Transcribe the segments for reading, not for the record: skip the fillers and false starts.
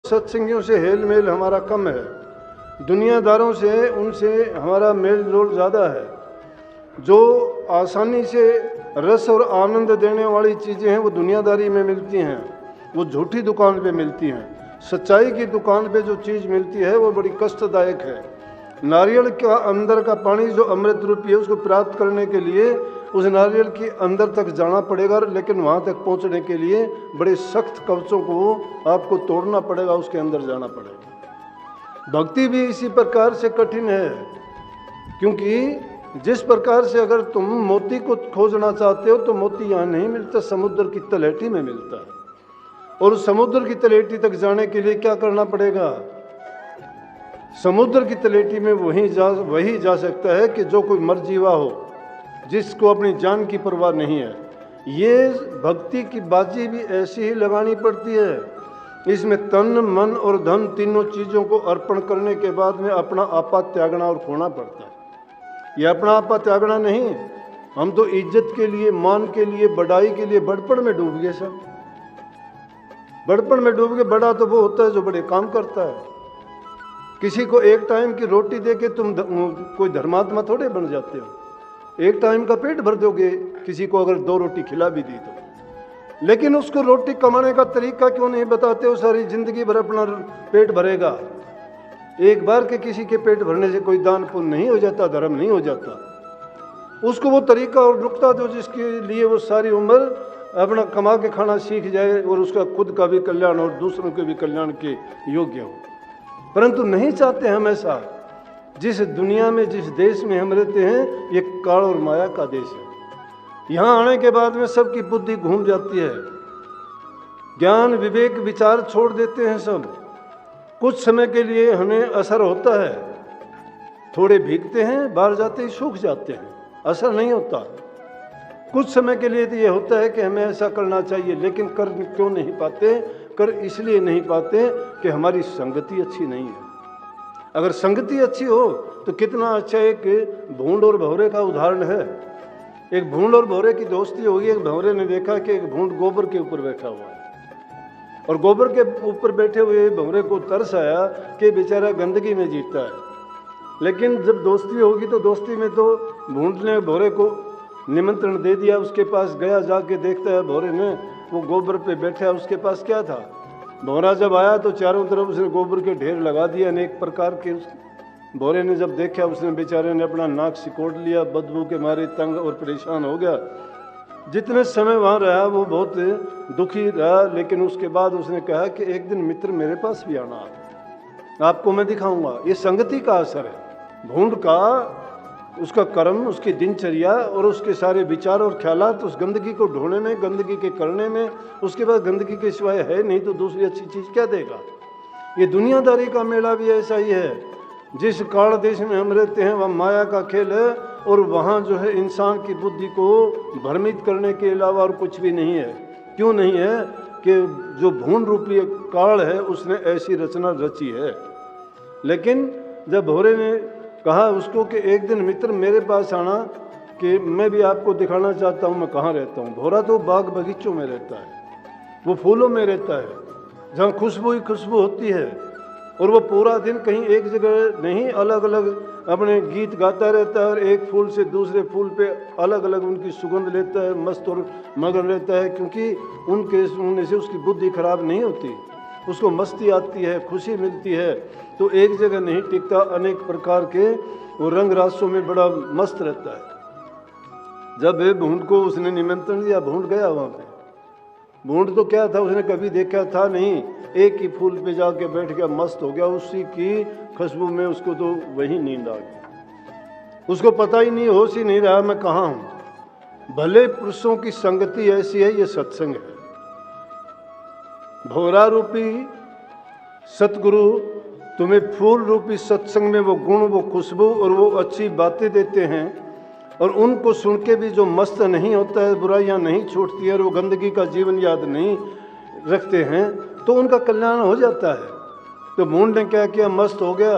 सत्संगियों से hello mail हमारा कम है, दुनियादारों से उनसे हमारा मेल जोल ज़्यादा है। जो आसानी से रस और आनंद देने वाली चीज़ें हैं वो दुनियादारी में मिलती हैं, वो झूठी दुकान पे मिलती हैं। सच्चाई की दुकान पे जो चीज़ मिलती है वो बड़ी कष्टदायक है। नारियल का अंदर का पानी जो अमृत रूपी है उसको प्राप्त करने के लिए उस नारियल के अंदर तक जाना पड़ेगा, लेकिन वहाँ तक पहुँचने के लिए बड़े सख्त कवचों को आपको तोड़ना पड़ेगा, उसके अंदर जाना पड़ेगा। भक्ति भी इसी प्रकार से कठिन है, क्योंकि जिस प्रकार से अगर तुम मोती को खोजना चाहते हो तो मोती यहाँ नहीं मिलता, समुद्र की तलहटी में मिलता है। और उस समुद्र की तलहटी तक जाने के लिए क्या करना पड़ेगा? समुद्र की तलहटी में वही जा सकता है कि जो कोई मर जीवा हो, जिसको अपनी जान की परवाह नहीं है। ये भक्ति की बाजी भी ऐसी ही लगानी पड़ती है। इसमें तन मन और धन तीनों चीज़ों को अर्पण करने के बाद में अपना आपा त्यागना और खोना पड़ता है। ये अपना आपा त्यागना नहीं, हम तो इज्जत के लिए, मान के लिए, बढ़ाई के लिए बड़पन में डूब गए। सब बड़पन में डूब गए। बड़ा तो वो होता है जो बड़े काम करता है। किसी को एक टाइम की रोटी दे के तुम कोई धर्मात्मा थोड़े बन जाते हो। एक टाइम का पेट भर दोगे किसी को अगर 2 रोटी खिला भी दी तो, लेकिन उसको रोटी कमाने का तरीका क्यों नहीं बताते हो? सारी जिंदगी भर अपना पेट भरेगा। एक बार के किसी के पेट भरने से कोई दान पुण्य नहीं हो जाता, धर्म नहीं हो जाता। उसको वो तरीका और नुक्ता दो जिसके लिए वो सारी उम्र अपना कमा के खाना सीख जाए और उसका खुद का भी कल्याण और दूसरों के भी कल्याण के योग्य हो। परंतु नहीं चाहते हम ऐसा। जिस दुनिया में, जिस देश में हम रहते हैं, ये काल और माया का देश है। यहाँ आने के बाद में सबकी बुद्धि घूम जाती है, ज्ञान विवेक विचार छोड़ देते हैं सब। कुछ समय के लिए हमें असर होता है, थोड़े भीगते हैं, बाहर जाते ही सूख जाते हैं, असर नहीं होता। कुछ समय के लिए तो ये होता है कि हमें ऐसा करना चाहिए, लेकिन कर क्यों नहीं पाते? कर इसलिए नहीं पाते कि हमारी संगति अच्छी नहीं है। अगर संगति अच्छी हो तो कितना अच्छा एक भूंड और भंवरे का उदाहरण है। एक भूंड और भंवरे की दोस्ती होगी। एक भंवरे ने देखा कि एक भूंड गोबर के ऊपर बैठा हुआ है और गोबर के ऊपर बैठे हुए भंवरे को तरस आया कि बेचारा गंदगी में जीता है। लेकिन जब दोस्ती होगी तो दोस्ती में तो भूंड ने भंवरे को निमंत्रण दे दिया, उसके पास गया, जाके देखता है भंवरे ने वो गोबर पे बैठा है, उसके पास क्या था? भंवरा जब आया तो चारों तरफ उसने गोबर के ढेर लगा दिए अनेक प्रकार के। भंवरे ने जब देखा, उसने बेचारे ने अपना नाक सिकोड़ लिया, बदबू के मारे तंग और परेशान हो गया। जितने समय वहाँ रहा वो बहुत दुखी रहा, लेकिन उसके बाद उसने कहा कि एक दिन मित्र मेरे पास भी आना, आपको मैं दिखाऊंगा। ये संगति का असर है। भूंड का, उसका कर्म, उसकी दिनचर्या और उसके सारे विचार और ख्यालात उस गंदगी को ढोने में, गंदगी के करने में, उसके बाद गंदगी के सिवाय है नहीं तो दूसरी अच्छी चीज़ क्या देगा? ये दुनियादारी का मेला भी ऐसा ही है। जिस काल देश में हम रहते हैं वह माया का खेल है और वहाँ जो है इंसान की बुद्धि को भ्रमित करने के अलावा और कुछ भी नहीं है। क्यों नहीं है? कि जो भूंड रूपी काल है उसने ऐसी रचना रची है। लेकिन जब भंवरे ने कहा उसको कि एक दिन मित्र मेरे पास आना कि मैं भी आपको दिखाना चाहता हूँ मैं कहाँ रहता हूँ। भंवरा तो बाग बगीचों में रहता है, वो फूलों में रहता है जहाँ खुशबू ही खुशबू होती है, और वो पूरा दिन कहीं एक जगह नहीं, अलग अलग अपने गीत गाता रहता है और एक फूल से दूसरे फूल पे अलग अलग उनकी सुगंध लेता है, मस्त और मगन रहता है, क्योंकि उनके सुनने से उसकी बुद्धि खराब नहीं होती, उसको मस्ती आती है, खुशी मिलती है। तो एक जगह नहीं टिकता, अनेक प्रकार के वो रंग रासों में बड़ा मस्त रहता है। जब भूंड को उसने निमंत्रण दिया, भूंड गया वहाँ पे। भूंड तो क्या था, उसने कभी देखा था नहीं, एक ही फूल पे जाके बैठ गया, मस्त हो गया, उसी की खुशबू में उसको तो वही नींद आ गई। उसको पता ही नहीं, होश ही नहीं रहा मैं कहाँ हूँ। भले पुरुषों की संगति ऐसी है, ये सत्संग है। भंवरा रूपी सतगुरु तुम्हें फूल रूपी सत्संग में वो गुण, वो खुशबू और वो अच्छी बातें देते हैं, और उनको सुन के भी जो मस्त नहीं होता है, बुराइयां नहीं छूटती है और वो गंदगी का जीवन याद नहीं रखते हैं, तो उनका कल्याण हो जाता है। तो भूंड ने क्या किया, मस्त हो गया,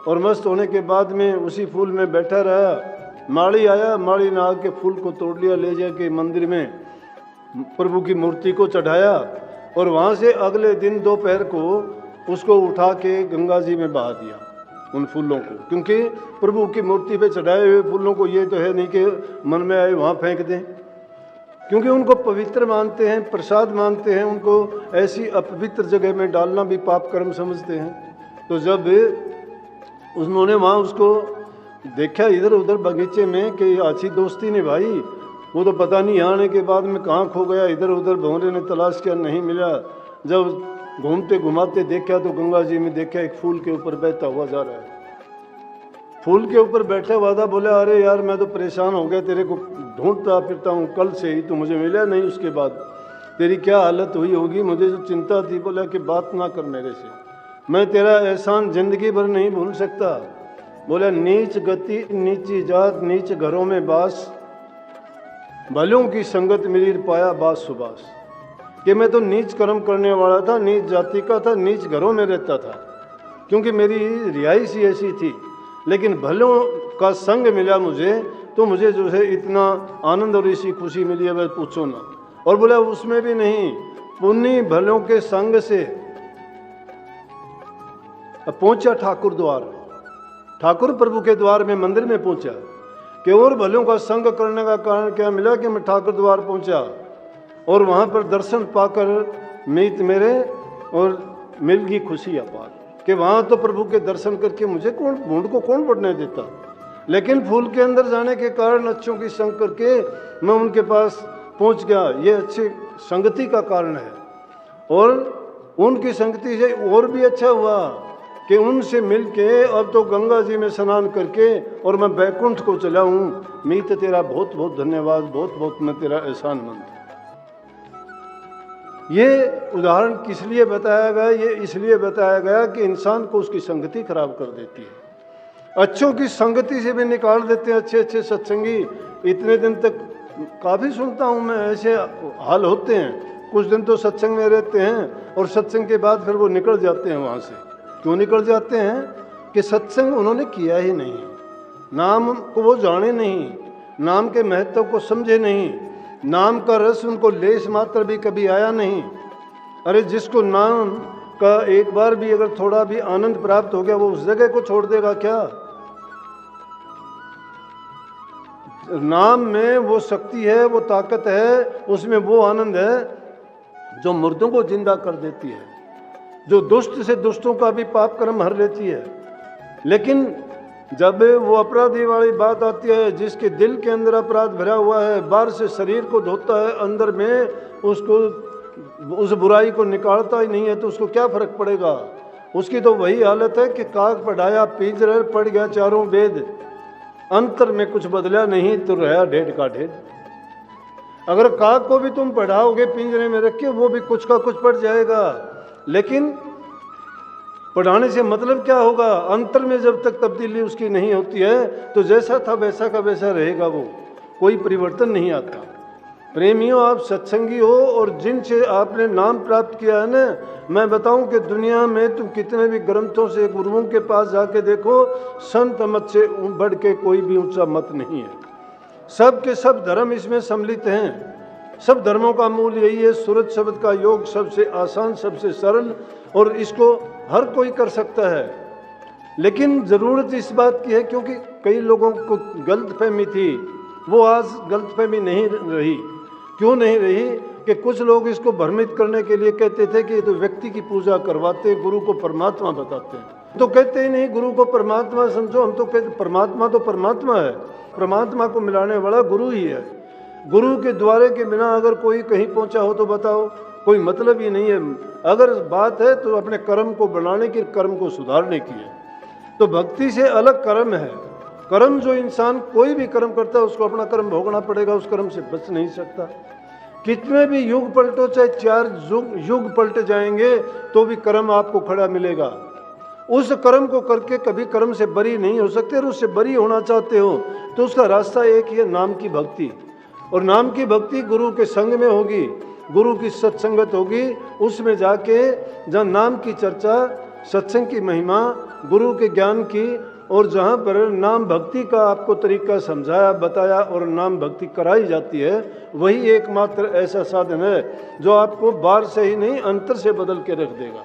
और मस्त होने के बाद में उसी फूल में बैठा रहा। माली आया, माली ने आके फूल को तोड़ लिया, ले जाके मंदिर में प्रभु की मूर्ति को चढ़ाया, और वहाँ से अगले दिन दोपहर को उसको उठा के गंगा जी में बहा दिया, उन फूलों को, क्योंकि प्रभु की मूर्ति पे चढ़ाए हुए फूलों को ये तो है नहीं कि मन में आए वहाँ फेंक दें, क्योंकि उनको पवित्र मानते हैं, प्रसाद मानते हैं, उनको ऐसी अपवित्र जगह में डालना भी पाप कर्म समझते हैं। तो जब उन्होंने वहाँ उसको देखा इधर उधर बगीचे में कि अच्छी दोस्ती निभाई, वो तो पता नहीं आने के बाद में कहाँ खो गया, इधर उधर भंवरे ने तलाश किया, नहीं मिला। जब घूमते घुमाते देखा तो गंगा जी में देखा एक फूल के ऊपर बैठा हुआ जा रहा है। फूल के ऊपर बैठा हुआ था, बोला अरे यार मैं तो परेशान हो गया, तेरे को ढूंढता फिरता हूँ कल से ही, तो मुझे मिला नहीं, उसके बाद तेरी क्या हालत हुई होगी, मुझे जो चिंता थी। बोला कि बात ना कर मेरे से, मैं तेरा एहसान जिंदगी भर नहीं भूल सकता। बोला नीच गति नीची जात नीच घरों में बास, भलों की संगत मिली पाया बास सुबास। कि मैं तो नीच कर्म करने वाला था, नीच जाति का था, नीच घरों में रहता था, क्योंकि मेरी रिहाइश ही ऐसी थी, लेकिन भलों का संग मिला मुझे, तो मुझे जो है इतना आनंद और ऐसी खुशी मिली है बस पूछो ना। और बोला उसमें भी नहीं, पुण्य भलों के संग से पहुंचा ठाकुर द्वार, ठाकुर प्रभु के द्वार में मंदिर में पहुंचा। कि और भलों का संग करने का कारण क्या मिला कि मैं ठाकुर द्वार पहुंचा और वहां पर दर्शन पाकर मीत मेरे और मिल गई खुशी अपार। कि वहां तो प्रभु के दर्शन करके मुझे कौन भूड को कौन बढ़ने देता, लेकिन फूल के अंदर जाने के कारण अच्छों की संग करके मैं उनके पास पहुंच गया। ये अच्छी संगति का कारण है। और उनकी संगति से और भी अच्छा हुआ कि उनसे मिलके अब तो गंगा जी में स्नान करके और मैं बैकुंठ को चला हूँ। मीत तेरा बहुत बहुत धन्यवाद, बहुत बहुत मैं तेरा एहसानमंद। ये उदाहरण किस लिए बताया गया? ये इसलिए बताया गया कि इंसान को उसकी संगति खराब कर देती है। अच्छों की संगति से भी निकाल देते हैं अच्छे अच्छे सत्संगी। इतने दिन तक काफ़ी सुनता हूँ मैं, ऐसे हाल होते हैं। कुछ दिन तो सत्संग में रहते हैं और सत्संग के बाद फिर वो निकल जाते हैं वहाँ से। क्यों निकल जाते हैं? कि सत्संग उन्होंने किया ही नहीं, नाम को वो जाने नहीं, नाम के महत्व को समझे नहीं, नाम का रस उनको लेश मात्र भी कभी आया नहीं। अरे जिसको नाम का एक बार भी अगर थोड़ा भी आनंद प्राप्त हो गया, वो उस जगह को छोड़ देगा क्या? नाम में वो शक्ति है, वो ताकत है, उसमें वो आनंद है जो मुर्दों को जिंदा कर देती है, जो दुष्ट से दुष्टों का भी पाप कर्म हर लेती है। लेकिन जब वो अपराधी वाली बात आती है, जिसके दिल के अंदर अपराध भरा हुआ है, बाहर से शरीर को धोता है, अंदर में उसको उस बुराई को निकालता ही नहीं है, तो उसको क्या फर्क पड़ेगा? उसकी तो वही हालत है कि काग पढ़ाया पिंजरे पड़ गया चारों वेद, अंतर में कुछ बदला नहीं तो रहा ढेर का ढेर। अगर काग को भी तुम पढ़ाओगे पिंजरे में रख के, वो भी कुछ का कुछ पढ़ जाएगा, लेकिन पढ़ाने से मतलब क्या होगा? अंतर में जब तक तब्दीली उसकी नहीं होती है तो जैसा था वैसा का वैसा रहेगा, वो कोई परिवर्तन नहीं आता। प्रेमियों, आप सत्संगी हो और जिनसे आपने नाम प्राप्त किया है ना, मैं बताऊं कि दुनिया में तुम कितने भी ग्रंथों से गुरुओं के पास जाके देखो, संत मत से बढ़ के कोई भी ऊंचा मत नहीं है। सब के सब धर्म इसमें सम्मिलित हैं। सब धर्मों का मूल यही है, सूरज शब्द का योग सबसे आसान, सबसे सरल, और इसको हर कोई कर सकता है। लेकिन ज़रूरत इस बात की है, क्योंकि कई लोगों को गलतफहमी थी, वो आज गलतफहमी नहीं रही। क्यों नहीं रही? कि कुछ लोग इसको भ्रमित करने के लिए कहते थे कि ये तो व्यक्ति की पूजा करवाते, गुरु को परमात्मा बताते हैं। तो कहते ही नहीं गुरु को परमात्मा समझो, हम तो कहते परमात्मा तो परमात्मा है, परमात्मा को मिलाने वाला गुरु ही है। गुरु के द्वारे के बिना अगर कोई कहीं पहुंचा हो तो बताओ, कोई मतलब ही नहीं है। अगर बात है तो अपने कर्म को बनाने की, कर्म को सुधारने की है। तो भक्ति से अलग कर्म है। कर्म जो इंसान कोई भी कर्म करता है उसको अपना कर्म भोगना पड़ेगा, उस कर्म से बच नहीं सकता। कितने भी युग पलटो, चाहे 4 युग पलट जाएंगे तो भी कर्म आपको खड़ा मिलेगा। उस कर्म को करके कभी कर्म से बरी नहीं हो सकते, और उससे बरी होना चाहते हो तो उसका रास्ता एक ही है, नाम की भक्ति। और नाम की भक्ति गुरु के संग में होगी, गुरु की सत्संगत होगी, उसमें जाके जहाँ नाम की चर्चा, सत्संग की महिमा, गुरु के ज्ञान की, और जहाँ पर नाम भक्ति का आपको तरीका समझाया बताया और नाम भक्ति कराई जाती है, वही एकमात्र ऐसा साधन है जो आपको बाहर से ही नहीं अंतर से बदल के रख देगा।